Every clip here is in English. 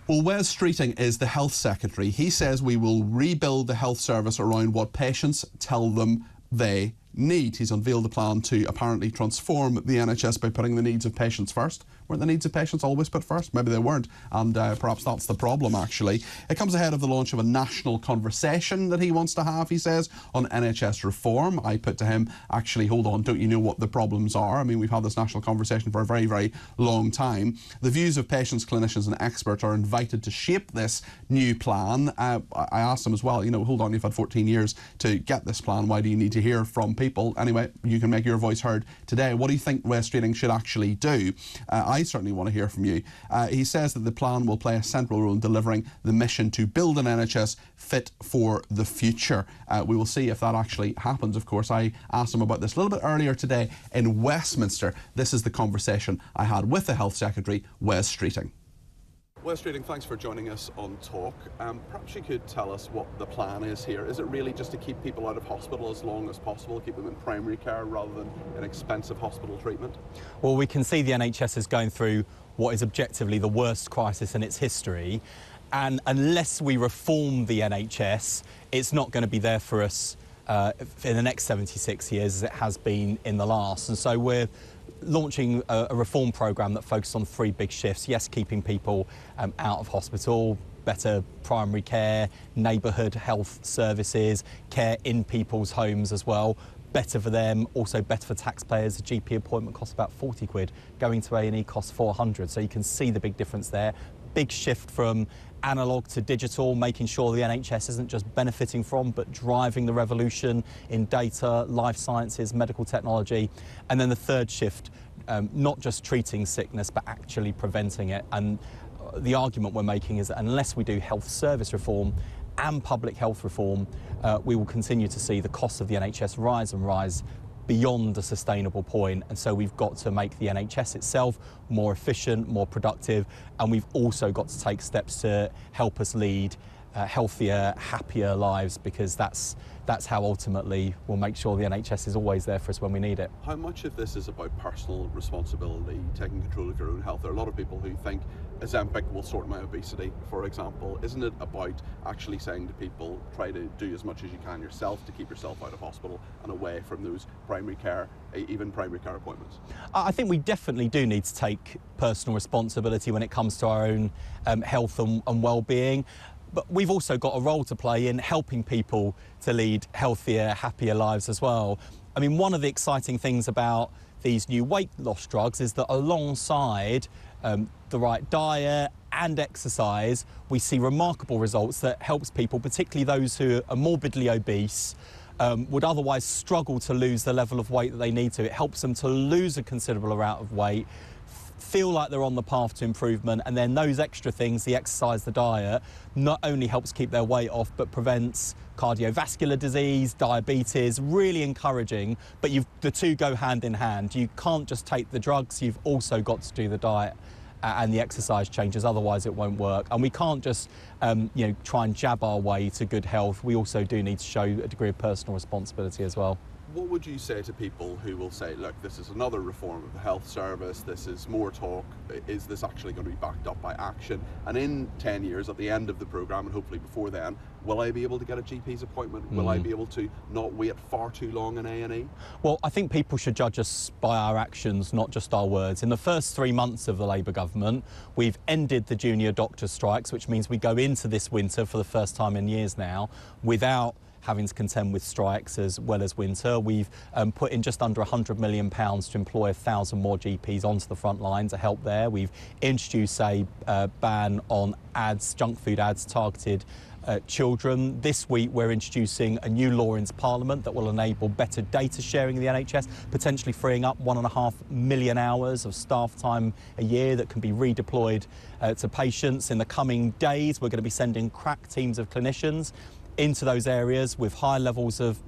Well, Wes Streeting is the Health Secretary. He says we will rebuild the health service around what patients tell them they need. He's unveiled a plan to apparently transform the NHS by putting the needs of patients first. Weren't the needs of patients always put first? Maybe they weren't, and perhaps that's the problem, actually. It comes ahead of the launch of a national conversation that he wants to have, he says, on NHS reform. I put to him, actually, hold on, don't you know what the problems are? I mean, we've had this national conversation for a very, very long time. The views of patients, clinicians and experts are invited to shape this new plan. I asked him as well, you know, hold on, you've had 14 years to get this plan. Why do you need to hear from people? Anyway, you can make your voice heard today. What do you think Wes Streeting should actually do? I certainly want to hear from you. He says that the plan will play a central role in delivering the mission to build an NHS fit for the future. We will see if that actually happens, of course. I asked him about this a little bit earlier today in Westminster. This is the conversation I had with the Health Secretary, Wes Streeting. Wes Streeting, thanks for joining us on Talk. Perhaps you could tell us what the plan is here. Is it really just to keep people out of hospital as long as possible, keep them in primary care rather than in expensive hospital treatment? Well, we can see the NHS is going through what is objectively the worst crisis in its history, and unless we reform the NHS, it's not going to be there for us in the next 76 years as it has been in the last. And so we're launching a reform programme that focuses on 3 big shifts. Yes, keeping people out of hospital, better primary care, neighbourhood health services, care in people's homes as well. Better for them, also better for taxpayers. A GP appointment costs about 40 quid, going to A&E costs 400, so you can see the big difference there. Big shift from analogue to digital, making sure the NHS isn't just benefiting from but driving the revolution in data, life sciences, medical technology. And then the third shift, not just treating sickness but actually preventing it. And the argument we're making is that unless we do health service reform and public health reform, we will continue to see the costs of the NHS rise and rise beyond a sustainable point. And so we've got to make the NHS itself more efficient, more productive, and we've also got to take steps to help us lead healthier, happier lives, because that's how ultimately we'll make sure the NHS is always there for us when we need it. How much of this is about personal responsibility, taking control of your own health? There are a lot of people who think Ozempic will sort my obesity, for example. Isn't it about actually saying to people, try to do as much as you can yourself to keep yourself out of hospital and away from those primary care, even primary care appointments? I think we definitely do need to take personal responsibility when it comes to our own health and well-being. But we've also got a role to play in helping people to lead healthier, happier lives as well. I mean, one of the exciting things about these new weight loss drugs is that alongside the right diet and exercise, we see remarkable results that helps people, particularly those who are morbidly obese, would otherwise struggle to lose the level of weight that they need to. It helps them to lose a considerable amount of weight, feel like they're on the path to improvement, and then those extra things, the exercise, the diet, not only helps keep their weight off but prevents cardiovascular disease, diabetes. Really encouraging, but the two go hand in hand. You can't just take the drugs, you've also got to do the diet and the exercise changes, otherwise it won't work. And we can't just try and jab our way to good health. We also do need to show a degree of personal responsibility as well. What would you say to people who will say, look, this is another reform of the health service, this is more talk, is this actually going to be backed up by action? And in 10 years, at the end of the programme, and hopefully before then, will I be able to get a GP's appointment? Will I be able to not wait far too long in A&E? Well, I think people should judge us by our actions, not just our words. In the first 3 months of the Labour government, we've ended the junior doctor strikes, which means we go into this winter for the first time in years now without having to contend with strikes as well as winter. We've put in just under £100 million to employ 1,000 more GPs onto the front line to help there. We've introduced a ban on ads, junk food ads targeted children. This week we're introducing a new law into Parliament that will enable better data sharing in the NHS, potentially freeing up 1.5 million hours of staff time a year that can be redeployed to patients. In the coming days we're going to be sending crack teams of clinicians into those areas with high levels of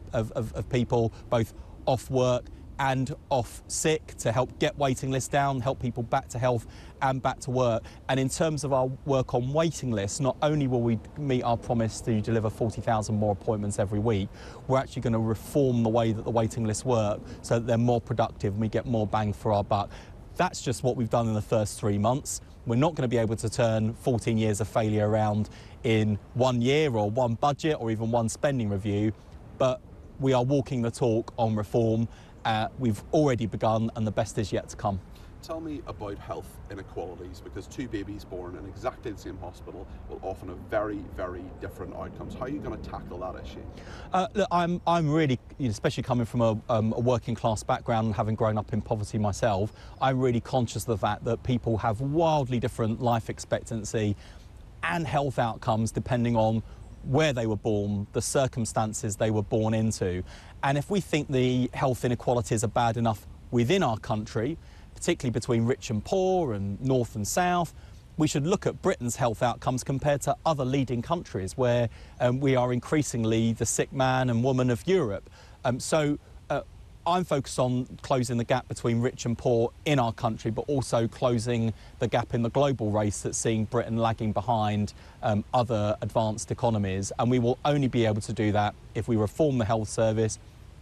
people both off work and off sick to help get waiting lists down, help people back to health and back to work. And in terms of our work on waiting lists, not only will we meet our promise to deliver 40,000 more appointments every week, we're actually going to reform the way that the waiting lists work so that they're more productive and we get more bang for our buck. That's just what we've done in the first 3 months. We're not going to be able to turn 14 years of failure around in 1 year or one budget or even one spending review, but we are walking the talk on reform. We've already begun, and the best is yet to come. Tell me about health inequalities, because two babies born in exactly the same hospital will often have very, very different outcomes. How are you going to tackle that issue? Look, I'm really, especially coming from a working class background and having grown up in poverty myself, I'm really conscious of the fact that people have wildly different life expectancy and health outcomes depending on where they were born, the circumstances they were born into. And if we think the health inequalities are bad enough within our country, particularly between rich and poor and north and south, we should look at Britain's health outcomes compared to other leading countries where we are increasingly the sick man and woman of Europe. So I'm focused on closing the gap between rich and poor in our country, but also closing the gap in the global race that's seeing Britain lagging behind other advanced economies. And we will only be able to do that if we reform the health service,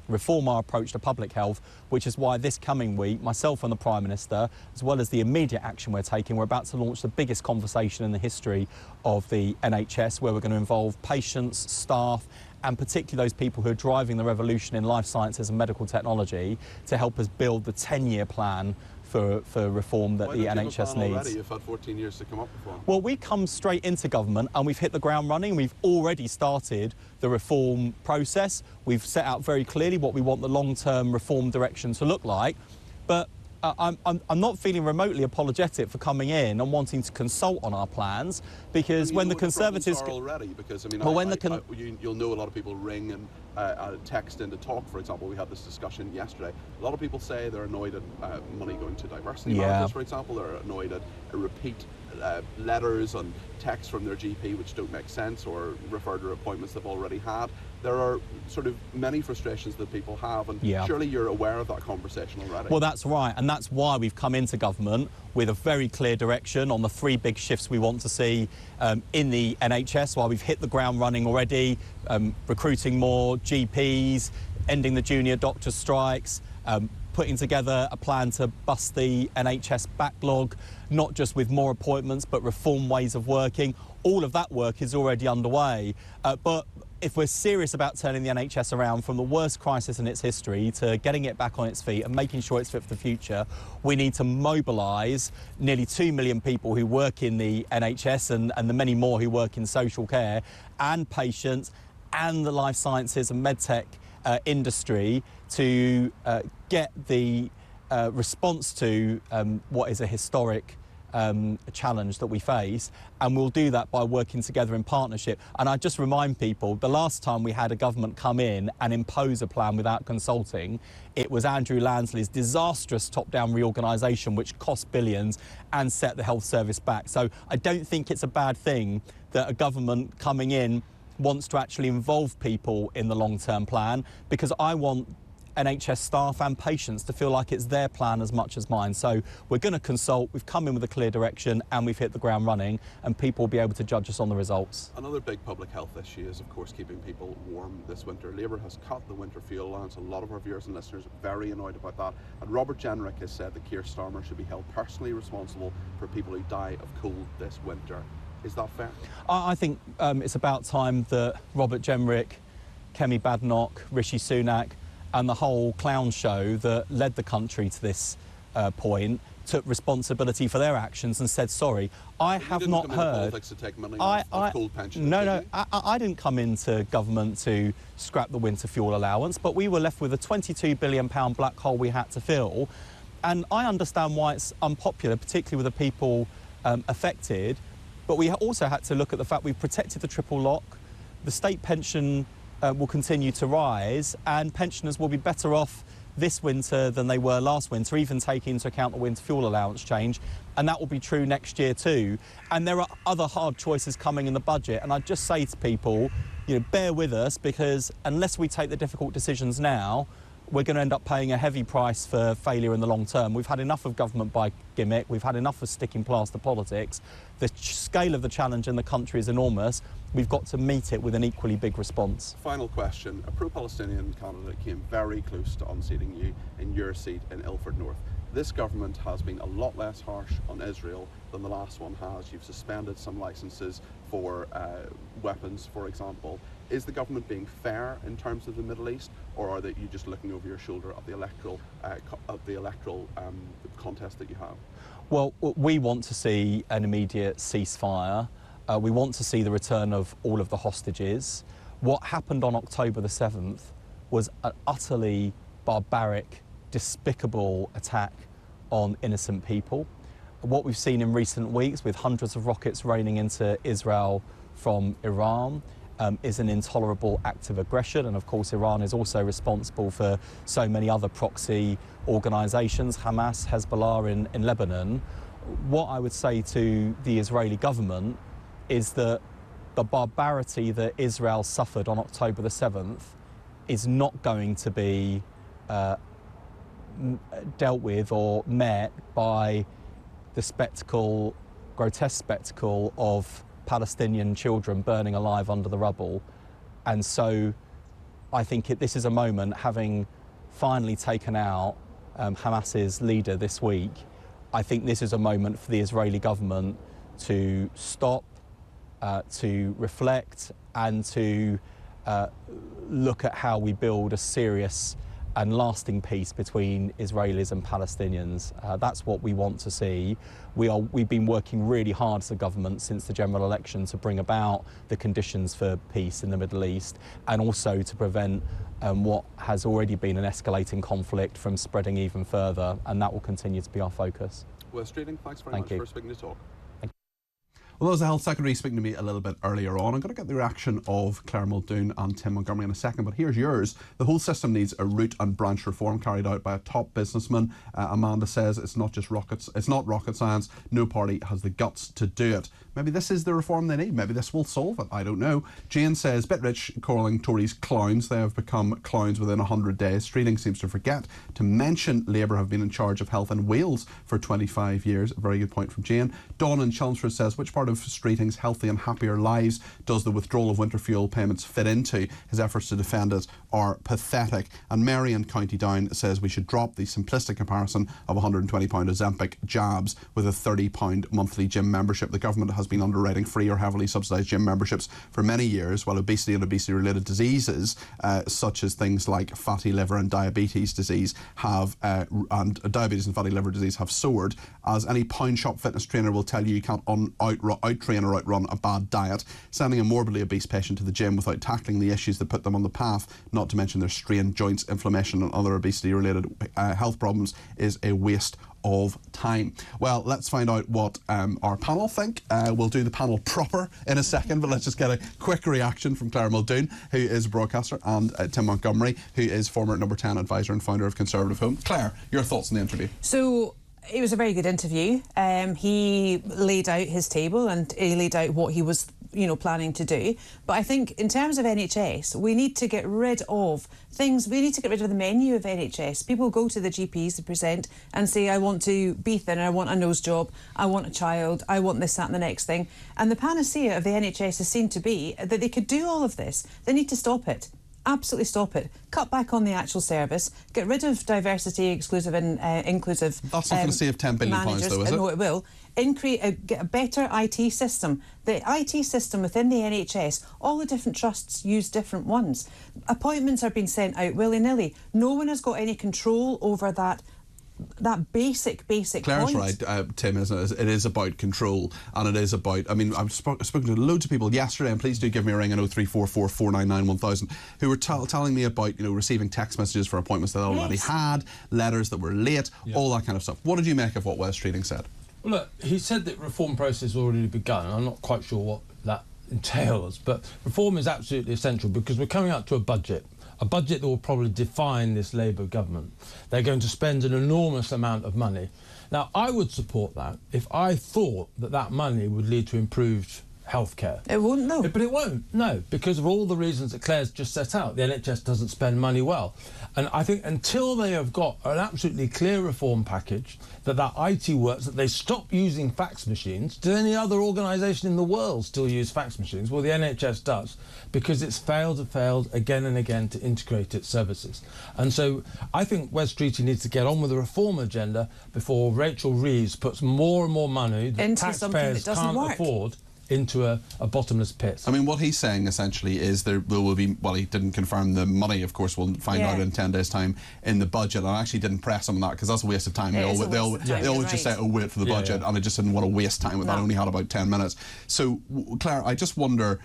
reform our approach to public health, which is why this coming week, myself and the Prime Minister, as well as the immediate action we're taking, we're about to launch the biggest conversation in the history of the NHS, where we're going to involve patients, staff, and particularly those people who are driving the revolution in life sciences and medical technology to help us build the 10-year plan for reform that the NHS needs. Already? You've had 14 years to come up with one. Well, we come straight into government and we've hit the ground running. We've already started the reform process. We've set out very clearly what we want the long-term reform direction to look like. But I'm not feeling remotely apologetic for coming in and wanting to consult on our plans, because when the Conservatives are already, because I mean, well, you'll know a lot of people ring and text into Talk, for example. We had this discussion yesterday. A lot of people say they're annoyed at money going to diversity marriages, for example. They're annoyed at repeat letters and texts from their GP which don't make sense or refer to appointments they've already had. There are sort of many frustrations that people have, and surely you're aware of that conversation already. Well, that's right, and that's why we've come into government with a very clear direction on the three big shifts we want to see in the NHS, while we've hit the ground running already, recruiting more GPs, ending the junior doctor strikes, putting together a plan to bust the NHS backlog, not just with more appointments, but reform ways of working. All of that work is already underway. But if we're serious about turning the NHS around from the worst crisis in its history to getting it back on its feet and making sure it's fit for the future, we need to mobilise nearly 2 million people who work in the NHS and the many more who work in social care, and patients, and the life sciences and medtech industry to get the response to what is a historic challenge that we face, and we'll do that by working together in partnership. And I just remind people, the last time we had a government come in and impose a plan without consulting, it was Andrew Lansley's disastrous top-down reorganisation which cost billions and set the health service back. So I don't think it's a bad thing that a government coming in wants to actually involve people in the long-term plan, because I want NHS staff and patients to feel like it's their plan as much as mine. So we're going to consult, we've come in with a clear direction, and we've hit the ground running, and people will be able to judge us on the results. Another big public health issue is, of course, keeping people warm this winter. Labour has cut the winter fuel allowance. A lot of our viewers and listeners are very annoyed about that. And Robert Jenrick has said that Keir Starmer should be held personally responsible for people who die of cold this winter. Is that fair? I think it's about time that Robert Jenrick, Kemi Badenoch, Rishi Sunak, and the whole clown show that led the country to this point took responsibility for their actions and said sorry. I have not heard. To take money off cold pensions, no. I didn't come into government to scrap the winter fuel allowance, but we were left with a £22 billion black hole we had to fill, and I understand why it's unpopular, particularly with the people affected. But we also had to look at the fact we've protected the triple lock. The state pension will continue to rise, and pensioners will be better off this winter than they were last winter, even taking into account the winter fuel allowance change, and that will be true next year too. And there are other hard choices coming in the budget, and I'd just say to people, bear with us, because unless we take the difficult decisions now, we're going to end up paying a heavy price for failure in the long term. We've had enough of government by gimmick. We've had enough of sticking plaster politics. The scale of the challenge in the country is enormous. We've got to meet it with an equally big response. Final question. A pro-Palestinian candidate came very close to unseating you in your seat in Ilford North. This government has been a lot less harsh on Israel than the last one has. You've suspended some licenses for weapons, for example. Is the government being fair in terms of the Middle East, or are you just looking over your shoulder at the electoral contest that you have? Well, we want to see an immediate ceasefire. We want to see the return of all of the hostages. What happened on October the 7th was an utterly barbaric, despicable attack on innocent people. What we've seen in recent weeks, with hundreds of rockets raining into Israel from Iran, is an intolerable act of aggression. And of course, Iran is also responsible for so many other proxy organisations, Hamas, Hezbollah in Lebanon. What I would say to the Israeli government is that the barbarity that Israel suffered on October the 7th is not going to be dealt with or met by the spectacle, grotesque spectacle of Palestinian children burning alive under the rubble. And so I think this is a moment, having finally taken out Hamas's leader this week, I think this is a moment for the Israeli government to stop, to reflect, and to look at how we build a serious and lasting peace between Israelis and Palestinians. That's what we want to see. We've been working really hard as a government since the general election to bring about the conditions for peace in the Middle East, and also to prevent what has already been an escalating conflict from spreading even further, and that will continue to be our focus. Wes Streeting, thanks very much for speaking to Talk. Well, that was the Health Secretary speaking to me a little bit earlier on. I'm going to get the reaction of Clare Muldoon and Tim Montgomerie in a second, but here's yours. The whole system needs a root and branch reform carried out by a top businessman. Amanda says it's not rocket science. No party has the guts to do it. Maybe this is the reform they need. Maybe this will solve it. I don't know. Jane says, bit rich calling Tories clowns. They have become clowns within 100 days. Streeting seems to forget to mention Labour have been in charge of health in Wales for 25 years. A very good point from Jane. Dawn in Chelmsford says, which part of Streeting's healthy and happier lives does the withdrawal of winter fuel payments fit into? His efforts to defend it are pathetic. And Mary in County Down says we should drop the simplistic comparison of £120 Ozempic jabs with a £30 monthly gym membership. The government has been underwriting free or heavily subsidised gym memberships for many years, while obesity and obesity-related diseases, such as things like fatty liver and diabetes disease, have soared. As any pound shop fitness trainer will tell you, you can't out-train or outrun a bad diet. Sending a morbidly obese patient to the gym without tackling the issues that put them on the path, not to mention their strained joints, inflammation and other obesity-related health problems, is a waste of time. Well, let's find out what our panel think. We'll do the panel proper in a second, but let's just get a quick reaction from Clare Muldoon, who is a broadcaster, and Tim Montgomerie, who is former Number 10 advisor and founder of Conservative Home. Clare, your thoughts on the interview? So, it was a very good interview. He laid out his table and he laid out what he was planning to do. But I think in terms of NHS, we need to get rid of things. We need to get rid of the menu of NHS. People go to the GPs to present and say, I want to be thinner, I want a nose job, I want a child, I want this, that and the next thing. And the panacea of the NHS is seen to be that they could do all of this. They need to stop it. Absolutely stop it. Cut back on the actual service. Get rid of diversity, exclusive and inclusive. That's not going to save £10 billion, though, is it? No, it will. Get a better IT system. The IT system within the NHS, all the different trusts use different ones. Appointments are being sent out willy-nilly. No one has got any control over that basic Claire's point. right, Tim, isn't it? It is about control, and it is about, I mean, I've spoken to loads of people yesterday, and please do give me a ring on 0344 499 1000, who were telling me about, receiving text messages for appointments that they already had, letters that were late, all that kind of stuff. What did you make of what Wes Streeting said? Well, look, he said that reform process has already begun. I'm not quite sure what that entails, but reform is absolutely essential because we're coming up to a budget that will probably define this Labour government. They're going to spend an enormous amount of money. Now, I would support that if I thought that money would lead to improved healthcare. It won't, no. But it won't, no, because of all the reasons that Claire's just set out. The NHS doesn't spend money well. And I think until they have got an absolutely clear reform package, that IT works, that they stop using fax machines. Does any other organisation in the world still use fax machines? Well, the NHS does, because it's failed again and again to integrate its services. And so I think Wes Streeting needs to get on with the reform agenda before Rachel Reeves puts more and more money that into taxpayers can't afford into a bottomless pit. I mean, what he's saying essentially is there will be, well, he didn't confirm the money, of course, we'll find out in 10 days' time in the budget. And I actually didn't press him on that because that's a waste of time. They always just say, oh, wait for the budget, and I just didn't want to waste time with that. I only had about 10 minutes. So, Claire, I just wonder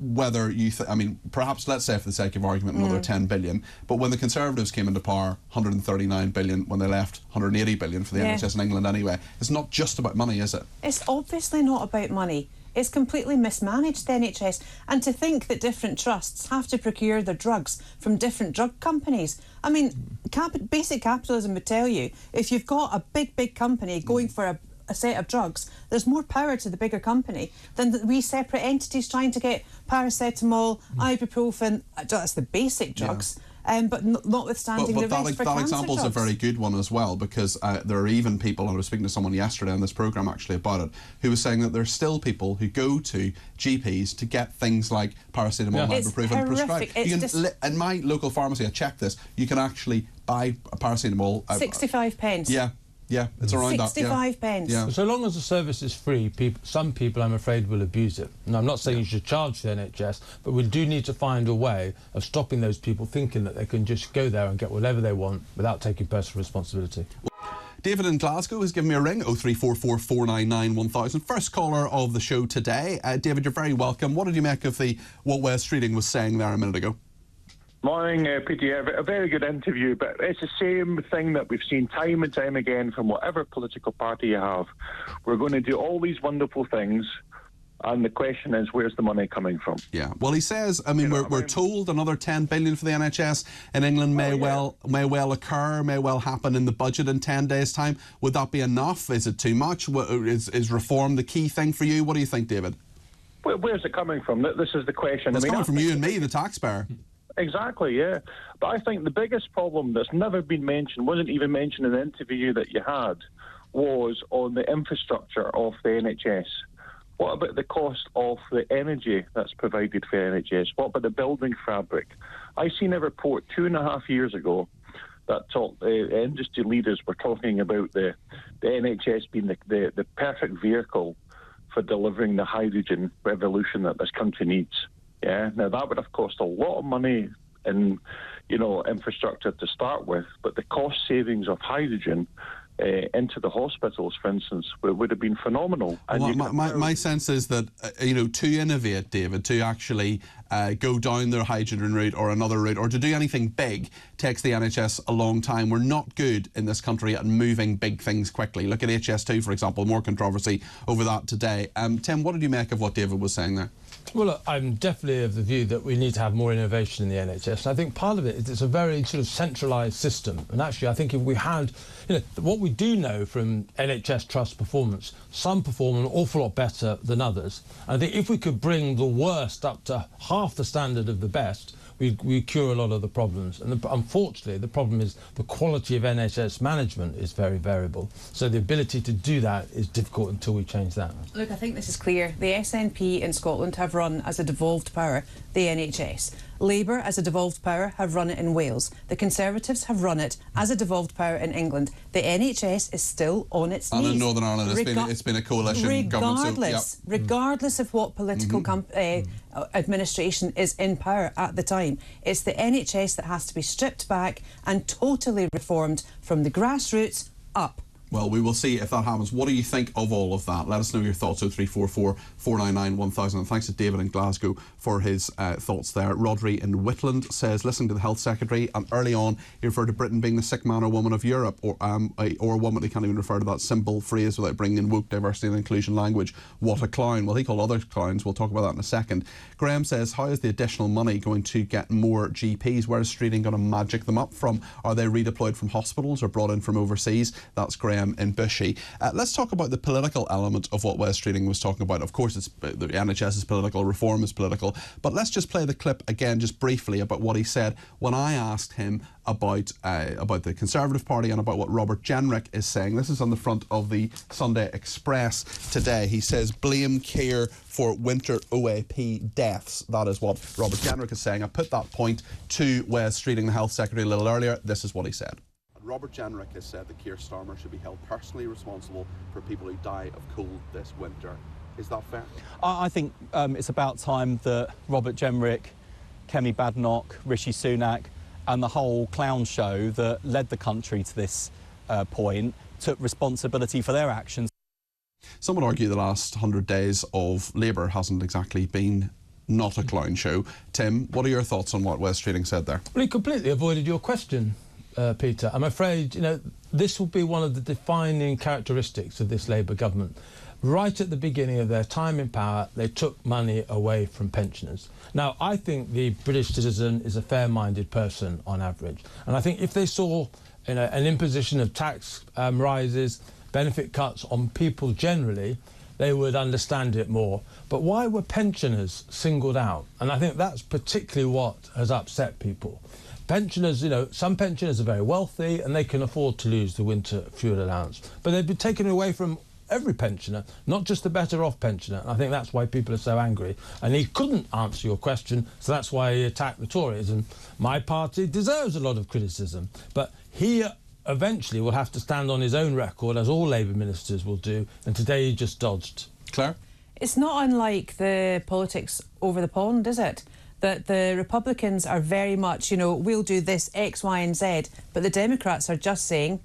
whether you I mean, perhaps, let's say for the sake of argument, another 10 billion, but when the Conservatives came into power, 139 billion, when they left, 180 billion for the NHS in England anyway. It's not just about money, is it? It's obviously not about money. It's completely mismanaged, the NHS. And to think that different trusts have to procure their drugs from different drug companies. I mean, basic capitalism would tell you, if you've got a big company going for a set of drugs, there's more power to the bigger company than the wee separate entities trying to get paracetamol, ibuprofen, that's the basic drugs. But notwithstanding the rest for that cancer example's drugs. a very good one as well, because there are even people, and I was speaking to someone yesterday on this programme actually about it, who was saying that there are still people who go to GPs to get things like paracetamol and ibuprofen prescribed. In my local pharmacy, I checked this, you can actually buy paracetamol. 65 pence. Yeah, it's around 65 pence. Yeah. So long as the service is free, some people, I'm afraid, will abuse it. And I'm not saying you should charge the NHS, but we do need to find a way of stopping those people thinking that they can just go there and get whatever they want without taking personal responsibility. David in Glasgow has given me a ring, 0344 499 1000. First caller of the show today. David, you're very welcome. What did you make of what Wes Streeting was saying there a minute ago? Morning, Peter. A very good interview, but it's the same thing that we've seen time and time again from whatever political party you have. We're going to do all these wonderful things, and the question is, where's the money coming from? Yeah, well, he says, I mean, we're told another 10 billion for the NHS in England may well occur, may well happen in the budget in 10 days' time. Would that be enough? Is it too much? Is reform the key thing for you? What do you think, David? Where's it coming from? This is the question. It's coming from you and me, the taxpayer. Exactly, yeah. But I think the biggest problem that's never been mentioned, wasn't even mentioned in the interview that you had, was on the infrastructure of the NHS. What about the cost of the energy that's provided for the NHS? What about the building fabric? I seen a report 2.5 years ago that industry leaders were talking about the NHS being the perfect vehicle for delivering the hydrogen revolution that this country needs. Yeah, now that would have cost a lot of money in, infrastructure to start with, but the cost savings of hydrogen into the hospitals, for instance, would have been phenomenal. And my sense is that, to innovate, David, to actually go down their hydrogen route or another route, or to do anything big, takes the NHS a long time. We're not good in this country at moving big things quickly. Look at HS2, for example, more controversy over that today. Tim, what did you make of what David was saying there? Well, look, I'm definitely of the view that we need to have more innovation in the NHS. And I think part of it is it's a very sort of centralised system. And actually, I think if we had, what we do know from NHS Trust performance, some perform an awful lot better than others. And I think if we could bring the worst up to half the standard of the best, we cure a lot of the problems. And unfortunately, the problem is the quality of NHS management is very variable. So the ability to do that is difficult until we change that. Look, I think this is clear. The SNP in Scotland have run as a devolved power the NHS. Labour, as a devolved power, have run it in Wales. The Conservatives have run it as a devolved power in England. The NHS is still on its knees. And in Northern Ireland, it's been a coalition government. So, regardless of what political administration is in power at the time, it's the NHS that has to be stripped back and totally reformed from the grassroots up. Well, we will see if that happens. What do you think of all of that? Let us know your thoughts, 0344 499 1000. And thanks to David in Glasgow for his thoughts there. Rodri in Whitland says, listening to the Health Secretary, and early on he referred to Britain being the sick man or woman of Europe, or one that he can't even refer to that simple phrase without bringing in woke diversity and inclusion language. What a clown. Well, he called other clowns. We'll talk about that in a second. Graham says, how is the additional money going to get more GPs? Where is Streeting going to magic them up from? Are they redeployed from hospitals or brought in from overseas? That's Graham in Bushy. Let's talk about the political element of what Wes Streeting was talking about. Of course, it's the NHS is political, reform is political, but let's just play the clip again, just briefly, about what he said when I asked him about the Conservative Party and about what Robert Jenrick is saying. This is on the front of the Sunday Express today. He says, blame Keir for winter OAP deaths. That is what Robert Jenrick is saying. I put that point to Wes Streeting, the Health Secretary, a little earlier. This is what he said. Robert Jenrick has said that Keir Starmer should be held personally responsible for people who die of cold this winter. Is that fair? I think it's about time that Robert Jenrick, Kemi Badenoch, Rishi Sunak and the whole clown show that led the country to this point took responsibility for their actions. Some would argue the last 100 days of Labour hasn't exactly been not a clown show. Tim, what are your thoughts on what Wes Streeting said there? Well, he completely avoided your question, Peter. I'm afraid, this will be one of the defining characteristics of this Labour government. Right at the beginning of their time in power, they took money away from pensioners. Now, I think the British citizen is a fair-minded person on average. And I think if they saw an imposition of tax rises, benefit cuts on people generally, they would understand it more. But why were pensioners singled out? And I think that's particularly what has upset people. Pensioners, some pensioners are very wealthy and they can afford to lose the winter fuel allowance. But they've been taken away from every pensioner, not just the better off pensioner. And I think that's why people are so angry. And he couldn't answer your question, so that's why he attacked the Tories. And my party deserves a lot of criticism. But he eventually will have to stand on his own record, as all Labour ministers will do, and today he just dodged. Claire? It's not unlike the politics over the pond, is it? That the Republicans are very much, we'll do this X, Y and Z, but the Democrats are just saying,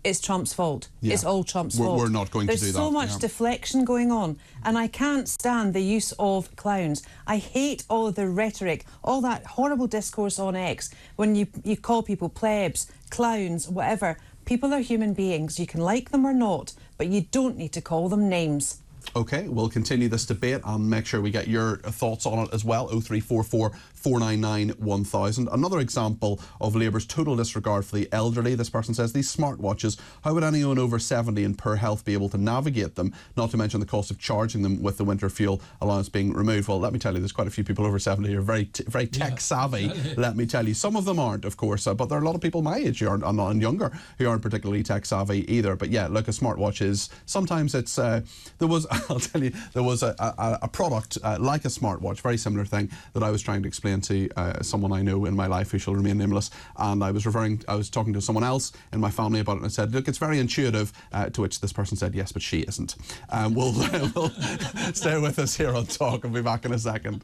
it's Trump's fault. Yeah. It's all Trump's fault. We're not going to do that. There's so much deflection going on, and I can't stand the use of clowns. I hate all of the rhetoric, all that horrible discourse on X, when you call people plebs, clowns, whatever. People are human beings. You can like them or not, but you don't need to call them names. OK, we'll continue this debate and make sure we get your thoughts on it as well. 0344 499 1000. Another example of Labour's total disregard for the elderly. This person says, these smartwatches, how would anyone over 70 and poor health be able to navigate them? Not to mention the cost of charging them with the winter fuel allowance being removed. Well, let me tell you, there's quite a few people over 70 who are very tech savvy, let me tell you. Some of them aren't, of course, but there are a lot of people my age who aren't, and younger, who aren't particularly tech savvy either. But yeah, look, a smartwatch is, sometimes it's, I'll tell you, there was a product like a smartwatch, very similar thing, that I was trying to explain to someone I know in my life who shall remain nameless, and I was talking to someone else in my family about it, and I said, look, it's very intuitive, to which this person said, yes, but she isn't. We'll stay with us here on Talk and be back in a second.